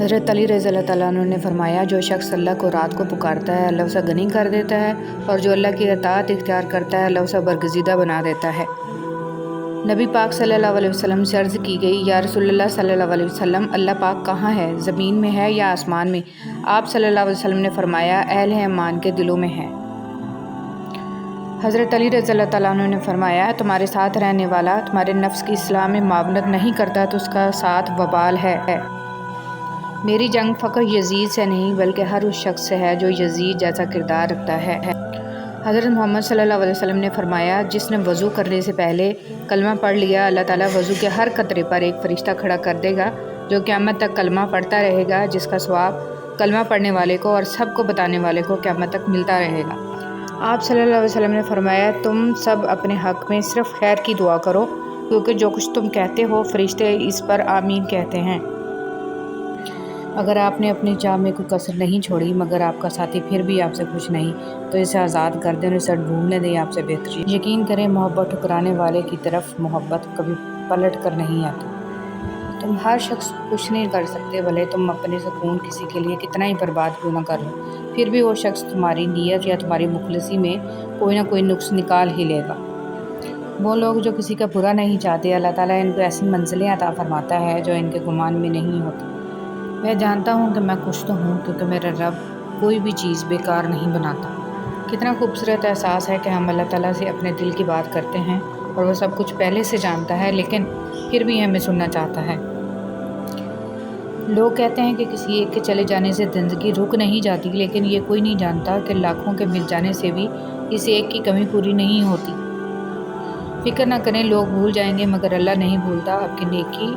حضرت علی رضی اللہ تعالیٰ عنہ نے فرمایا، جو شخص اللہ کو رات کو پکارتا ہے اللہ اسے غنی کر دیتا ہے، اور جو اللہ کی اطاعت اختیار کرتا ہے اللہ اسے برگزیدہ بنا دیتا ہے۔ نبی پاک صلی اللہ علیہ وسلم سے عرض کی گئی، یا رسول اللہ صلی اللہ علیہ وسلم، اللہ پاک کہاں ہے؟ زمین میں ہے یا آسمان میں؟ آپ صلی اللہ علیہ وسلم نے فرمایا، اہل ایمان کے دلوں میں ہے۔ حضرت علی رضی اللہ تعالیٰ عنہ نے فرمایا، تمہارے ساتھ رہنے والا تمہارے نفس کی اصلاح میں معاونت نہیں کرتا تو اس کا ساتھ وبال ہے۔ میری جنگ فقط یزید سے نہیں بلکہ ہر اس شخص سے ہے جو یزید جیسا کردار رکھتا ہے۔ حضرت محمد صلی اللہ علیہ وسلم نے فرمایا، جس نے وضو کرنے سے پہلے کلمہ پڑھ لیا، اللہ تعالیٰ وضو کے ہر قطرے پر ایک فرشتہ کھڑا کر دے گا جو قیامت تک کلمہ پڑھتا رہے گا، جس کا ثواب کلمہ پڑھنے والے کو اور سب کو بتانے والے کو قیامت تک ملتا رہے گا۔ آپ صلی اللہ علیہ وسلم نے فرمایا، تم سب اپنے حق میں صرف خیر کی دعا کرو، کیونکہ جو کچھ تم کہتے ہو فرشتے اس پر آمین کہتے ہیں۔ اگر آپ نے اپنی چاہ میں کوئی کسر نہیں چھوڑی مگر آپ کا ساتھی پھر بھی آپ سے خوش نہیں تو اسے آزاد کر دیں اور اسے ڈھونڈنے دیں آپ سے بہتر۔ یقین کریں، محبت ٹھکرانے والے کی طرف محبت کبھی پلٹ کر نہیں آتی۔ تم ہر شخص کو خوش نہیں کر سکتے، بھلے تم اپنے سکون کسی کے لیے کتنا ہی برباد کیوں نہ کر لو، پھر بھی وہ شخص تمہاری نیت یا تمہاری مخلصی میں کوئی نہ کوئی نقص نکال ہی لے گا۔ وہ لوگ جو کسی کا برا نہیں چاہتے، اللہ تعالیٰ ان کو ایسی منزلیں عطا فرماتا ہے جو ان کے گمان میں نہیں ہوتی۔ میں جانتا ہوں کہ میں خوش تو ہوں کیونکہ میرا رب کوئی بھی چیز بیکار نہیں بناتا۔ کتنا خوبصورت احساس ہے کہ ہم اللہ تعالیٰ سے اپنے دل کی بات کرتے ہیں اور وہ سب کچھ پہلے سے جانتا ہے، لیکن پھر بھی ہمیں سننا چاہتا ہے۔ لوگ کہتے ہیں کہ کسی ایک کے چلے جانے سے زندگی رک نہیں جاتی، لیکن یہ کوئی نہیں جانتا کہ لاکھوں کے مل جانے سے بھی اس ایک کی کمی پوری نہیں ہوتی۔ فکر نہ کریں، لوگ بھول جائیں گے مگر اللہ نہیں بھولتا آپ کی نیکی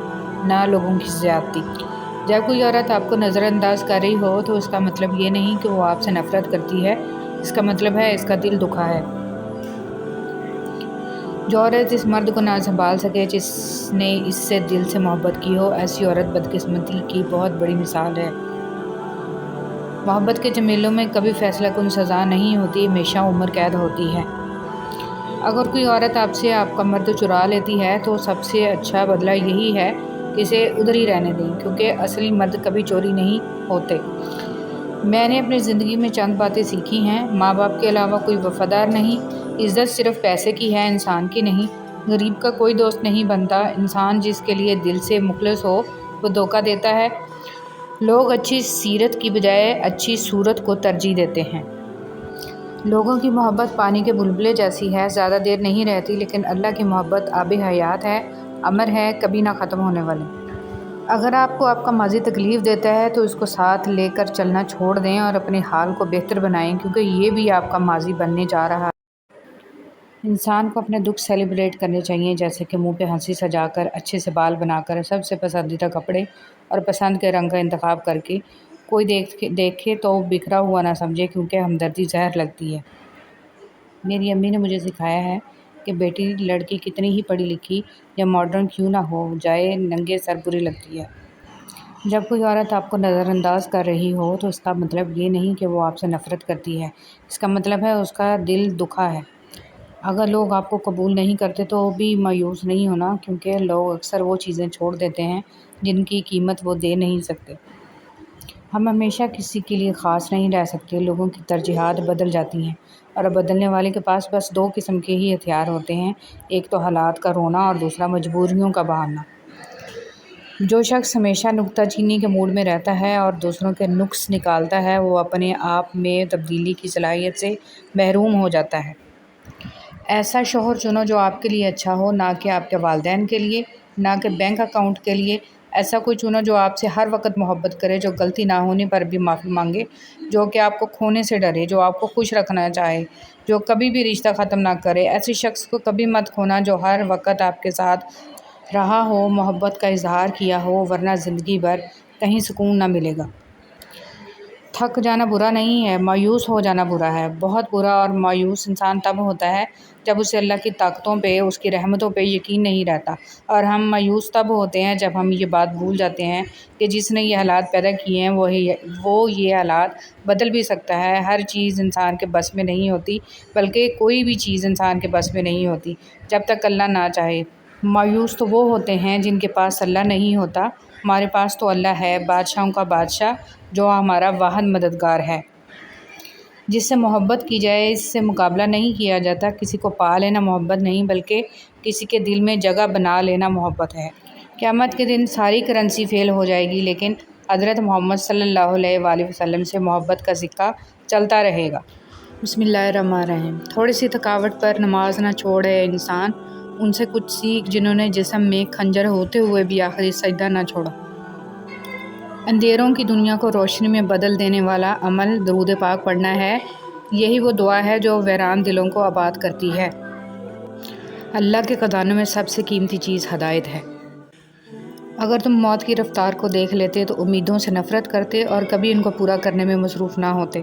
نہ لوگوں کی زیادتی۔ جب کوئی عورت آپ کو نظر انداز کر رہی ہو تو اس کا مطلب یہ نہیں کہ وہ آپ سے نفرت کرتی ہے، اس کا مطلب ہے اس کا دل دکھا ہے۔ جو عورت اس مرد کو نہ سنبھال سکے جس نے اس سے دل سے محبت کی ہو، ایسی عورت بدقسمتی کی بہت بڑی مثال ہے۔ محبت کے جمیلوں میں کبھی فیصلہ کن سزا نہیں ہوتی، ہمیشہ عمر قید ہوتی ہے۔ اگر کوئی عورت آپ سے آپ کا مرد چرا لیتی ہے تو سب سے اچھا بدلہ یہی ہے کہ اسے ادھر ہی رہنے دیں، کیونکہ اصلی مرد کبھی چوری نہیں ہوتے۔ میں نے اپنی زندگی میں چند باتیں سیکھی ہیں۔ ماں باپ کے علاوہ کوئی وفادار نہیں، عزت صرف پیسے کی ہے، انسان کی نہیں۔ غریب کا کوئی دوست نہیں بنتا، انسان جس کے لیے دل سے مخلص ہو وہ دھوکہ دیتا ہے۔ لوگ اچھی سیرت کی بجائے اچھی صورت کو ترجیح دیتے ہیں۔ لوگوں کی محبت پانی کے بلبلے جیسی ہے، زیادہ دیر نہیں رہتی، لیکن اللہ کی محبت آب حیات ہے، امر ہے، کبھی نہ ختم ہونے والی۔ اگر آپ کو آپ کا ماضی تکلیف دیتا ہے تو اس کو ساتھ لے کر چلنا چھوڑ دیں اور اپنے حال کو بہتر بنائیں، کیونکہ یہ بھی آپ کا ماضی بننے جا رہا ہے۔ انسان کو اپنے دکھ سیلیبریٹ کرنے چاہیے، جیسے کہ منہ پہ ہنسی سجا کر، اچھے سے بال بنا کر، سب سے پسندیدہ کپڑے اور پسند کے رنگ کا انتخاب کر کے۔ کوئی دیکھے تو بکھرا ہوا نہ سمجھے، کیونکہ ہمدردی زہر لگتی ہے۔ میری امی نے مجھے سکھایا ہے کہ بیٹی لڑکی کتنی ہی پڑھی لکھی یا ماڈرن کیوں نہ ہو جائے، ننگے سر بری لگتی ہے۔ جب کوئی عورت آپ کو نظر انداز کر رہی ہو تو اس کا مطلب یہ نہیں کہ وہ آپ سے نفرت کرتی ہے، اس کا مطلب ہے اس کا دل دکھا ہے۔ اگر لوگ آپ کو قبول نہیں کرتے تو بھی مایوس نہیں ہونا، کیونکہ لوگ اکثر وہ چیزیں چھوڑ دیتے ہیں جن کی قیمت وہ دے نہیں سکتے۔ ہم ہمیشہ کسی کے لیے خاص نہیں رہ سکتے، لوگوں کی ترجیحات بدل جاتی ہیں، اور بدلنے والے کے پاس بس دو قسم کے ہی ہتھیار ہوتے ہیں، ایک تو حالات کا رونا اور دوسرا مجبوریوں کا بہانا۔ جو شخص ہمیشہ نکتہ چینی کے موڈ میں رہتا ہے اور دوسروں کے نقص نکالتا ہے، وہ اپنے آپ میں تبدیلی کی صلاحیت سے محروم ہو جاتا ہے۔ ایسا شوہر چنو جو آپ کے لیے اچھا ہو، نہ کہ آپ کے والدین کے لیے، نہ کہ بینک اکاؤنٹ کے لیے۔ ایسا کوئی چنو جو آپ سے ہر وقت محبت کرے، جو غلطی نہ ہونے پر بھی معافی مانگے، جو کہ آپ کو کھونے سے ڈرے، جو آپ کو خوش رکھنا چاہے، جو کبھی بھی رشتہ ختم نہ کرے۔ ایسے شخص کو کبھی مت کھونا جو ہر وقت آپ کے ساتھ رہا ہو، محبت کا اظہار کیا ہو، ورنہ زندگی بھر کہیں سکون نہ ملے گا۔ تھک جانا برا نہیں ہے، مایوس ہو جانا برا ہے، بہت برا۔ اور مایوس انسان تب ہوتا ہے جب اسے اللہ کی طاقتوں پہ، اس کی رحمتوں پہ یقین نہیں رہتا، اور ہم مایوس تب ہوتے ہیں جب ہم یہ بات بھول جاتے ہیں کہ جس نے یہ حالات پیدا کیے ہیں وہ یہ حالات بدل بھی سکتا ہے۔ ہر چیز انسان کے بس میں نہیں ہوتی، بلکہ کوئی بھی چیز انسان کے بس میں نہیں ہوتی جب تک اللہ نہ چاہے۔ مایوس تو وہ ہوتے ہیں جن کے پاس اللہ نہیں ہوتا، ہمارے پاس تو اللہ ہے، بادشاہوں کا بادشاہ، جو ہمارا واحد مددگار ہے۔ جس سے محبت کی جائے اس سے مقابلہ نہیں کیا جاتا۔ کسی کو پا لینا محبت نہیں بلکہ کسی کے دل میں جگہ بنا لینا محبت ہے۔ قیامت کے دن ساری کرنسی فیل ہو جائے گی لیکن حضرت محمد صلی اللہ علیہ وآلہ وسلم سے محبت کا سکہ چلتا رہے گا۔ بسم اللہ الرحمن الرحیم۔ تھوڑی سی تھکاوٹ پر نماز نہ چھوڑے انسان، ان سے کچھ سیکھ جنہوں نے جسم میں خنجر ہوتے ہوئے بھی آخری سجدہ نہ چھوڑا۔ اندھیروں کی دنیا کو روشنی میں بدل دینے والا عمل درود پاک پڑھنا ہے۔ یہی وہ دعا ہے جو ویران دلوں کو آباد کرتی ہے۔ اللہ کے خزانوں میں سب سے قیمتی چیز ہدایت ہے۔ اگر تم موت کی رفتار کو دیکھ لیتے تو امیدوں سے نفرت کرتے اور کبھی ان کو پورا کرنے میں مصروف نہ ہوتے۔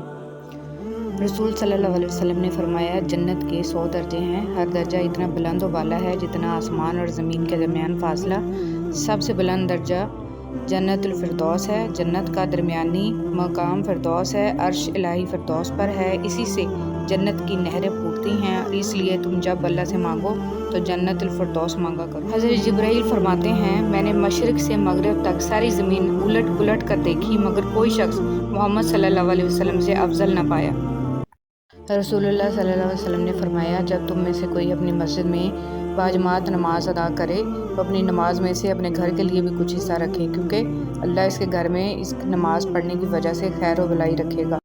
رسول صلی اللہ علیہ وسلم نے فرمایا، جنت کے 100 درجے ہیں، ہر درجہ اتنا بلند و بالا ہے جتنا آسمان اور زمین کے درمیان فاصلہ۔ سب سے بلند درجہ جنت الفردوس ہے۔ جنت کا درمیانی مقام فردوس ہے، عرش الہی فردوس پر ہے، اسی سے جنت کی نہریں پھوٹتی ہیں، اس لیے تم جب اللہ سے مانگو تو جنت الفردوس مانگا کرو۔ حضرت جبرائیل فرماتے ہیں، میں نے مشرق سے مغرب تک ساری زمین الٹ پلٹ کر دیکھی مگر کوئی شخص محمد صلی اللہ علیہ وسلم سے افضل نہ پایا۔ رسول اللہ صلی اللہ علیہ وسلم نے فرمایا، جب تم میں سے کوئی اپنی مسجد میں باجماعت نماز ادا کرے تو اپنی نماز میں سے اپنے گھر کے لیے بھی کچھ حصہ رکھے، کیونکہ اللہ اس کے گھر میں اس نماز پڑھنے کی وجہ سے خیر و بھلائی رکھے گا۔